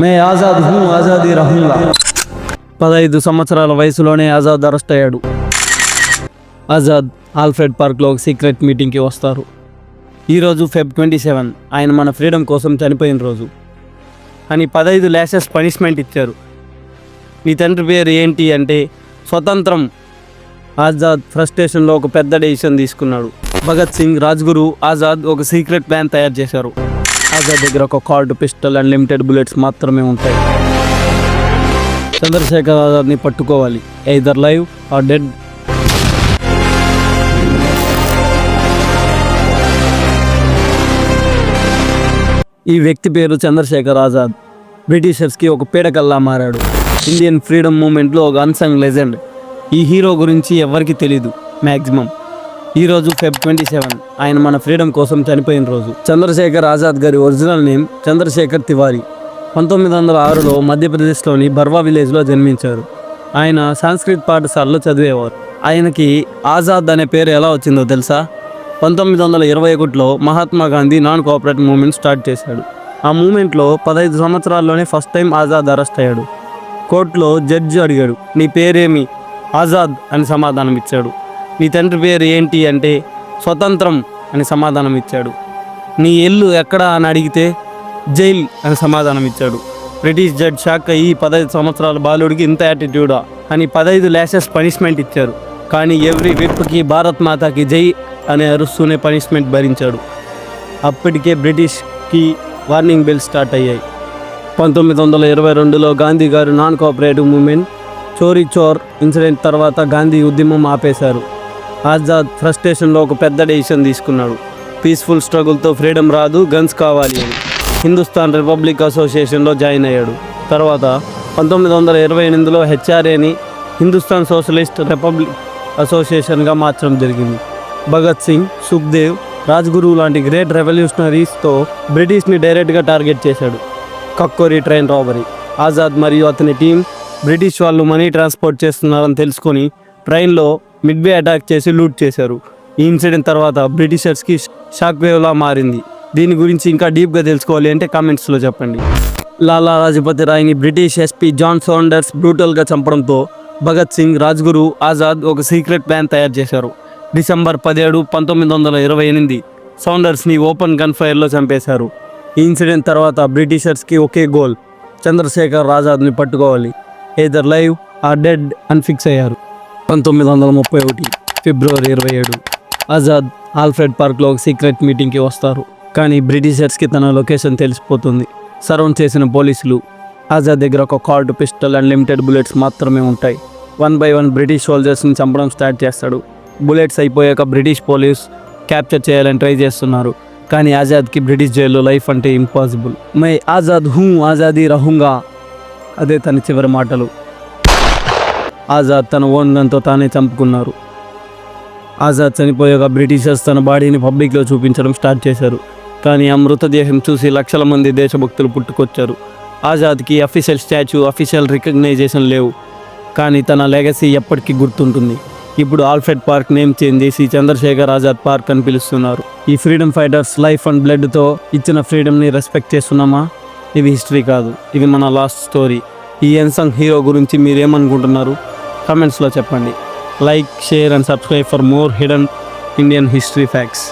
మే ఆజాద్ హూ ఆజాదీ రహూంగా. 15 సంవత్సరాల వయసులోనే ఆజాద్ అరెస్ట్ అయ్యాడు. ఆజాద్ ఆల్ఫ్రెడ్ పార్క్లో ఒక సీక్రెట్ మీటింగ్కి వస్తారు. ఈరోజు Feb 27 ఆయన మన ఫ్రీడమ్ కోసం చనిపోయిన రోజు అని 15 ల్యాషెస్ పనిష్మెంట్ ఇచ్చారు. నీ తండ్రి పేరు ఏంటి అంటే స్వతంత్రం. ఆజాద్ ఫ్రస్ట్రేషన్లో ఒక పెద్ద డెసిషన్ తీసుకున్నాడు. భగత్ సింగ్, రాజ్గురు, ఆజాద్ ఒక సీక్రెట్ ప్లాన్ తయారు చేశారు. ఆజాద్ దగ్గర ఒక కార్డు, పిస్టల్, అన్లిమిటెడ్ బుల్లెట్స్ మాత్రమే ఉంటాయి. చంద్రశేఖర్ ఆజాద్ని పట్టుకోవాలి, ఎయిదర్ లైవ్ ఆర్ డెడ్. ఈ వ్యక్తి పేరు చంద్రశేఖర్ ఆజాద్. బ్రిటిషర్స్కి ఒక పీడకల్లా మారాడు. ఇండియన్ ఫ్రీడమ్ మూమెంట్లో ఒక అన్సంగ్ లెజెండ్. ఈ హీరో గురించి ఎవరికి తెలీదు మ్యాక్సిమం. ఈరోజు Feb 27 ఆయన మన ఫ్రీడమ్ కోసం చనిపోయిన రోజు. చంద్రశేఖర్ ఆజాద్ గారి ఒరిజినల్ నేమ్ చంద్రశేఖర్ తివారీ. 1906లో మధ్యప్రదేశ్లోని బర్వా విలేజ్లో జన్మించారు. ఆయన సంస్కృత్ పాఠశాలలో చదివేవారు. ఆయనకి ఆజాద్ అనే పేరు ఎలా వచ్చిందో తెలుసా? 1921లో Mahatma Gandhi non cooperative movement start చేశాడు. ఆ మూమెంట్లో 15 సంవత్సరాల్లోనే ఫస్ట్ టైం ఆజాద్ అరెస్ట్ అయ్యాడు. కోర్టులో జడ్జి అడిగాడు, నీ పేరేమి? ఆజాద్ అని సమాధానం ఇచ్చాడు. నీ తండ్రి పేరు ఏంటి అంటే స్వతంత్రం అని సమాధానం ఇచ్చాడు. నీ ఇల్లు ఎక్కడ అని అడిగితే జైల్ అని సమాధానం ఇచ్చాడు. బ్రిటిష్ జడ్జ్ షాక్ అయ్యి 15 సంవత్సరాల బాలుడికి ఇంత యాటిట్యూడా అని 15 ల్యాషెస్ పనిష్మెంట్ ఇచ్చారు. కానీ ఎవ్రీ విప్కి భారత్ మాతాకి జై అనే అరుస్తూనే పనిష్మెంట్ భరించాడు. అప్పటికే బ్రిటిష్కి వార్నింగ్ బెల్ స్టార్ట్ అయ్యాయి. 1922లో గాంధీ గారు నాన్ కోఆపరేటివ్ మూమెంట్ చోరీ చోర్ ఇన్సిడెంట్ తర్వాత గాంధీ ఉద్యమం ఆపేశారు. ఆజాద్ ఫ్రస్ట్రేషన్లో ఒక పెద్ద డెసిషన్ తీసుకున్నాడు. పీస్ఫుల్ స్ట్రగుల్తో ఫ్రీడమ్ రాదు, గన్స్ కావాలి అని హిందుస్థాన్ రిపబ్లిక్ అసోసియేషన్లో జాయిన్ అయ్యాడు. తర్వాత 1928లో HRAని హిందుస్థాన్ సోషలిస్ట్ రిపబ్లిక్ అసోసియేషన్గా మార్చడం జరిగింది. భగత్ సింగ్, సుఖ్దేవ్, రాజ్గురు లాంటి గ్రేట్ రెవల్యూషనరీస్తో బ్రిటిష్ని డైరెక్ట్గా టార్గెట్ చేశాడు. కక్కోరి ట్రైన్ రాబరీ. ఆజాద్ మరియు అతని టీం బ్రిటిష్ వాళ్ళు మనీ ట్రాన్స్పోర్ట్ చేస్తున్నారని తెలుసుకొని ట్రైన్లో మిడ్వే అటాక్ చేసి లూట్ చేశారు. ఈ ఇన్సిడెంట్ తర్వాత బ్రిటిషర్స్కి షాక్ వేవ్లా మారింది. దీని గురించి ఇంకా డీప్గా తెలుసుకోవాలి అంటే కామెంట్స్లో చెప్పండి. లాలా లజపతి రాయ్ని బ్రిటిష్ SP జాన్ సౌండర్స్ బ్రూటల్గా చంపడంతో భగత్ సింగ్, రాజ్గురు, ఆజాద్ ఒక సీక్రెట్ ప్లాన్ తయారు చేశారు. డిసెంబర్ 17, 1928 సౌండర్స్ని ఓపెన్ గన్ ఫైర్లో చంపేశారు. ఈ ఇన్సిడెంట్ తర్వాత బ్రిటిషర్స్కి ఒకే గోల్, చంద్రశేఖర్ ఆజాద్ని పట్టుకోవాలి, ఎయిదర్ లైవ్ ఆర్ డెడ్ అని ఫిక్స్ అయ్యారు. 1931 ఫిబ్రవరి 27 ఆజాద్ ఆల్ఫ్రెడ్ పార్క్లో ఒక సీక్రెట్ మీటింగ్కి వస్తారు. కానీ బ్రిటిషర్స్కి తన లొకేషన్ తెలిసిపోతుంది. సరౌండ్ చేసిన పోలీసులు. ఆజాద్ దగ్గర ఒక కార్డు, పిస్టల్, అన్లిమిటెడ్ బుల్లెట్స్ మాత్రమే ఉంటాయి. 1 by 1 బ్రిటిష్ సోల్జర్స్ని చంపడం స్టార్ట్ చేస్తాడు. బుల్లెట్స్ అయిపోయాక బ్రిటిష్ పోలీస్ క్యాప్చర్ చేయాలని ట్రై చేస్తున్నారు. కానీ ఆజాద్కి బ్రిటిష్ జైల్లో లైఫ్ అంటే ఇంపాసిబుల్. మై ఆజాద్ హూ ఆజాదీ రహూంగా, అదే తన చివరి మాటలు. ఆజాద్ తన ఓన్ గన్తో తానే చంపుకున్నారు. ఆజాద్ చనిపోయాక బ్రిటిషర్స్ తన బాడీని పబ్లిక్లో చూపించడం స్టార్ట్ చేశారు. కానీ ఆ మృతదేహం చూసి లక్షల మంది దేశభక్తులు పుట్టుకొచ్చారు. ఆజాద్కి అఫీషియల్ స్టాచ్యూ, అఫీషియల్ రికగ్నైజేషన్ లేవు. కానీ తన లెగసీ ఎప్పటికీ గుర్తుంటుంది. ఇప్పుడు ఆల్ఫ్రెడ్ పార్క్ నేమ్ చేంజ్ చేసి చంద్రశేఖర్ ఆజాద్ పార్క్ అని పిలుస్తున్నారు. ఈ ఫ్రీడమ్ ఫైటర్స్ లైఫ్ అండ్ బ్లడ్తో ఇచ్చిన ఫ్రీడమ్ని రెస్పెక్ట్ చేస్తున్నామా? ఇవి హిస్టరీ కాదు, ఇవి మన లాస్ట్ స్టోరీ. ఈ అన్సంగ్ హీరో గురించి మీరేమనుకుంటున్నారు? కమెంట్స్లో చెప్పండి. Like, share and subscribe for more hidden Indian history facts.